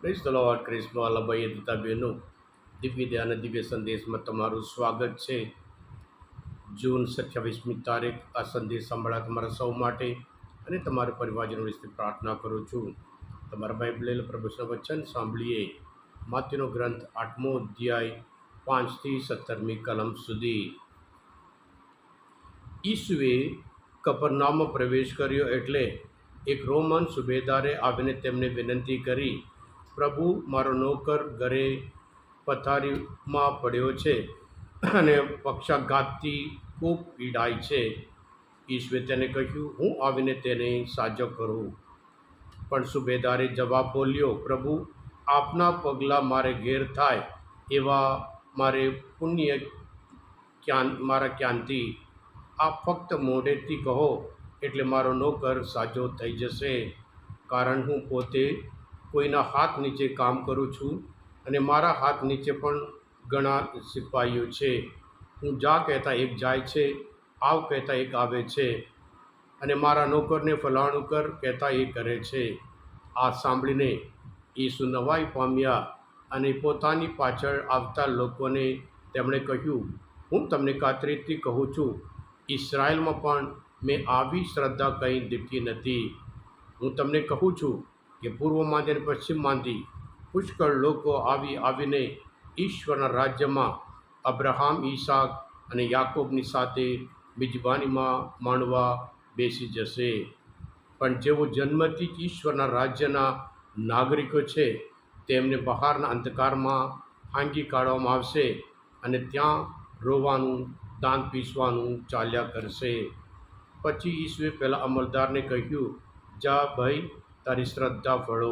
Praise the Lord. ક્રિસ્મા વાલાભાઈ દીતા બહેનો, દિવ્ય ધ્યાન અને દિવ્ય સંદેશમાં તમારું સ્વાગત છે. જૂન 27મી તારીખ આ સંદેશ સાંભળવા તમારા સૌ માટે અને તમારા પરિવારજનો વિશે પ્રાર્થના કરું છું. તમારા બાઇબલ પ્રભુના વચન સાંભળીએ. માથેનો ગ્રંથ 8મો અધ્યાય 5થી 17મી કલમ સુધી. ઈસુએ કપરનામમાં પ્રવેશ કર્યો એટલે એક રોમન સુબેદારે આવીને તેમને વિનંતી કરી, પ્રભુ, મારો નોકર ઘરે પથારીમાં પડ્યો છે અને પક્ષાઘાતથી ખૂબ પીડાય છે. ઈશ્વરે તેને કહ્યું, હું આવીને તેને સાજો કરું. પણ સુબેદારે જવાબ બોલ્યો, પ્રભુ, આપના પગલાં મારે ઘેર થાય એવા મારે પુણ્ય મારા ક્યાંથી? આપ ફક્ત મોઢેથી કહો એટલે મારો નોકર સાજો થઈ જશે. કારણ હું પોતે કોઈના હાથ નીચે કામ કરું છું અને મારા હાથ નીચે પણ ઘણા સિપાહીઓ છે. હું જા કહેતા એક જાય છે, આવ કહેતા એક આવે છે, અને મારા નોકરને ફલાણું કર કહેતા એ કરે છે. આ સાંભળીને ઈસુ નવાઈ પામ્યા અને પોતાની પાછળ આવતા લોકોને તેમણે કહ્યું, હું તમને ખાતરીથી કહું છું, ઇસરાયલમાં પણ મેં આવી શ્રદ્ધા કંઈ દેખી નથી. હું તમને કહું છું કે પૂર્વમાંથી અને પશ્ચિમમાંથી પુષ્કળ લોકો આવીને ઈશ્વરના રાજ્યમાં અબ્રાહમ, ઈસાક અને યાકોબની સાથે મિજબાનીમાં માણવા બેસી જશે. પણ જેઓ જન્મથી જ ઈશ્વરના રાજ્યના નાગરિકો છે તેમને બહારના અંધકારમાં હાંકી કાઢવામાં આવશે અને ત્યાં રોવાનું, દાંત પીસવાનું ચાલ્યા કરશે. પછી ઈસુએ પેલા અમલદારને કહ્યું, જા ભાઈ, તારી શ્રદ્ધા ફળો.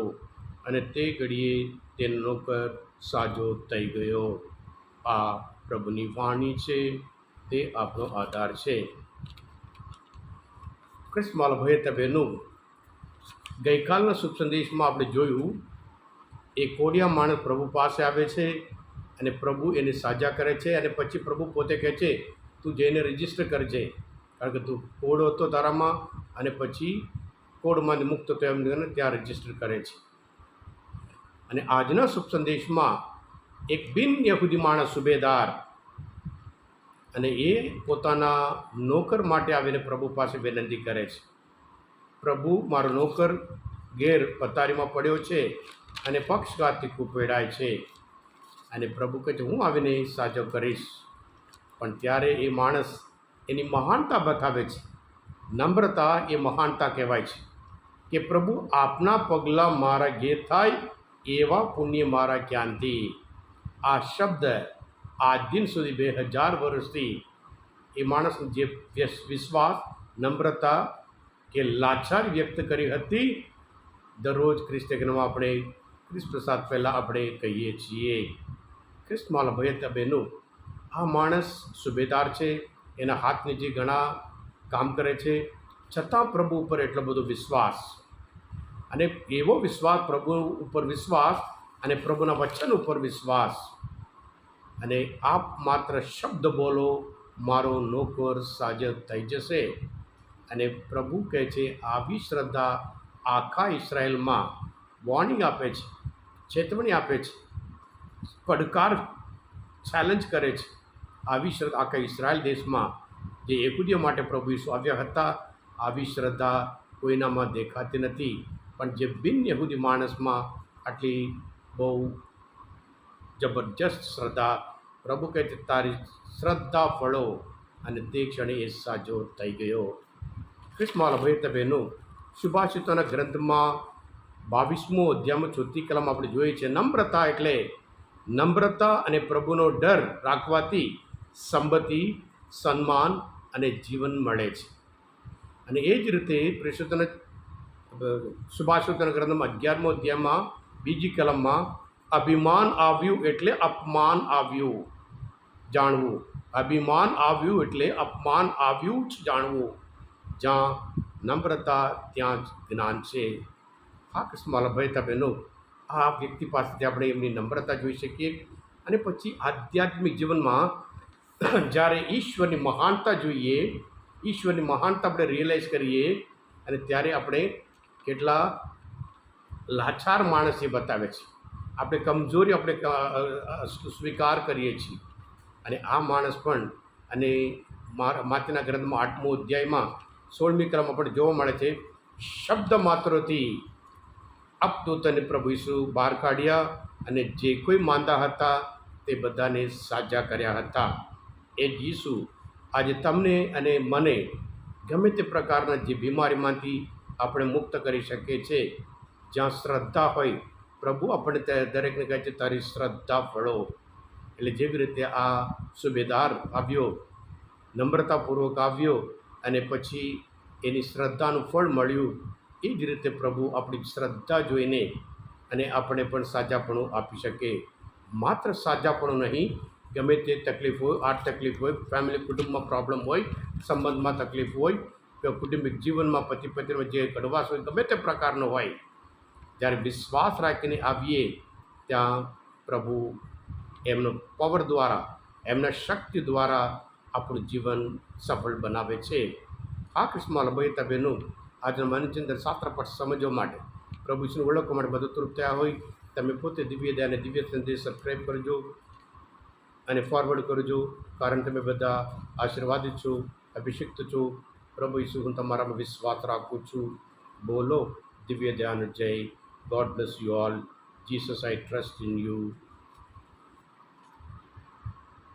અને તે ઘડીએ તેનો નોકર સાજો થઈ ગયો. આ પ્રભુની વાણી છે, તે આપનો આધાર છે. ક્રિસ્માલ ભાઈ બહેનો, ગઈકાલના શુભ સંદેશમાં આપણે જોયું, એ કોડિયા માણસ પ્રભુ પાસે આવે છે અને પ્રભુ એને સાજા કરે છે. અને પછી પ્રભુ પોતે કહે છે, તું જઈને રજીસ્ટર કરજે, કારણ કે તું કોડ હતો તારામાં, અને પછી કોડમાંથી મુક્ત થયો એમ ત્યાં રજીસ્ટર કરે છે. અને આજના શુભ સંદેશમાં એક બિન યહૂદી માણસ સુબેદાર, અને એ પોતાના નોકર માટે આવીને પ્રભુ પાસે વિનંતી કરે છે, પ્રભુ, મારો નોકર ઘેર પથારીમાં પડ્યો છે અને પક્ષઘાતથી ખૂબ પીડાય છે. અને પ્રભુ કહે છે, હું આવીને સાજો કરીશ. પણ ત્યારે એ માણસ એની મહાનતા બતાવે છે. નમ્રતા એ મહાનતા કહેવાય છે કે પ્રભુ, આપના પગલાં મારા ઘેર થાય એવા પુણ્ય મારા ક્યાંથી? આ શબ્દ આજ દિન સુધી 2000 વર્ષથી એ માણસનો જે વિશ્વાસ, નમ્રતા કે લાચારી વ્યક્ત કરી હતી, દરરોજ ખ્રિસ્તજ્ઞમાં આપણે ખ્રિસ્ત પ્રસાદ પહેલાં આપણે કહીએ છીએ. ખ્રિસ્તમાલ ભયતા બહેનો, આ માણસ સુબેદાર છે, એના હાથ નીચે ઘણા કામ કરે છે, છતાં પ્રભુ ઉપર એટલો બધો વિશ્વાસ, અને એવો વિશ્વાસ, પ્રભુ ઉપર વિશ્વાસ અને પ્રભુના વચન ઉપર વિશ્વાસ. અને આપ માત્ર શબ્દ બોલો, મારો નોકર સાજો થઈ જશે. અને પ્રભુ કહે છે, આવી શ્રદ્ધા આખા ઇસરાયેલમાં વોર્નિંગ આપે છે, ચેતવણી આપે છે, પડકાર ચેલેન્જ કરે છે. આવી શ્રદ્ધા આખા ઇસરાયેલ દેશમાં જે યહૂદીઓ માટે પ્રભુ ઈસુ આવ્યા હતા, આવી શ્રદ્ધા કોઈનામાં દેખાતી નથી. પણ જે બિન યહૂદી માણસમાં આટલી બહુ જબરજસ્ત શ્રદ્ધા, પ્રભુ કહે છે, તારી શ્રદ્ધા ફળો. અને તે ક્ષણે એ સાજો થઈ ગયો. ક્રિસ્માલ ભાઈ બહેનો, સુભાષિતોના ગ્રંથમાં 22મો અધ્યાયમાં 4મી કલમ આપણે જોઈએ છે, નમ્રતા એટલે નમ્રતા અને પ્રભુનો ડર રાખવાથી સંપત્તિ, સન્માન અને જીવન મળે છે. અને એ જ રીતે સુભાષિતોના ગ્રંથમાં 11મો અધ્યાયમાં 2જી કલમમાં, અભિમાન આવ્યું એટલે અપમાન આવ્યું જાણવું. અભિમાન આવ્યું એટલે અપમાન આવ્યું જ જાણવું. જ્યાં નમ્રતા ત્યાં જ જ્ઞાન છે. હા કૃષ્ણમાલા ભાઈ બહેનો, આ વ્યક્તિ પાસેથી આપણે એમની નમ્રતા જોઈ શકીએ. અને પછી આધ્યાત્મિક જીવનમાં જ્યારે ઈશ્વરની મહાનતા જોઈએ, ઈશ્વરની મહાનતા આપણે રિયલાઇઝ કરીએ, અને ત્યારે આપણે કેટલા લાચાર માણસ એ બતાવે છે. આપણે કમજોરી આપણે સ્વીકાર કરીએ છીએ. અને આ માણસ પણ અને માતાના ગ્રંથમાં 8મો અધ્યાયમાં 16મી કલમમાં પણ જોવા મળે છે, શબ્દ માત્રથી અપદૂતને પ્રભુ ઈસુ બહાર કાઢ્યા અને જે કોઈ માંદા હતા તે બધાને સાજા કર્યા હતા. એ જ ઈસુ આજે તમને અને મને ગમે તે પ્રકારના જે બીમારીમાંથી આપણે મુક્ત કરી શકીએ છીએ. જ્યાં શ્રદ્ધા હોય, પ્રભુ આપણે દરેકને કહે છે, તારી શ્રદ્ધા ફળો. એટલે જેવી રીતે આ સુબેદાર આવ્યો, નમ્રતાપૂર્વક આવ્યો અને પછી એની શ્રદ્ધાનું ફળ મળ્યું, એ જ રીતે પ્રભુ આપણી શ્રદ્ધા જોઈને અને આપણે પણ સાજાપણું આપી શકે. માત્ર સાજાપણું નહીં, ગમે તે તકલીફ હોય, આ તકલીફ હોય, ફેમિલી કુટુંબમાં પ્રોબ્લેમ હોય, સંબંધમાં તકલીફ હોય, કે કૌટુંબિક જીવનમાં પતિ પત્નીમાં જે કડવાશ હોય, ગમે તે પ્રકારનો હોય, જ્યારે વિશ્વાસ રાખીને આવીએ ત્યાં પ્રભુ એમનો પાવર દ્વારા, એમના શક્તિ દ્વારા આપણું જીવન સફળ બનાવે છે. આ ક્રિસ્મસ ભાઈ બહેનો, આજના મનની અંદર શાસ્ત્ર પાઠ સમજવા માટે, પ્રભુ ઈસુને ઓળખવા માટે મદદરૂપ થયા હોય, તમે પોતે દિવ્ય દયા અને દિવ્ય સંદેશ સબસ્ક્રાઈબ કરજો અને ફોરવર્ડ કરજો, કારણ તમે બધા આશીર્વાદિત છો, અભિષિક્ત છો. પ્રભુ ઈસુ, હું તમારામાં વિશ્વાસ રાખું છું. બોલો દિવ્ય દયાનો જય. God bless you all. Jesus, I trust in you.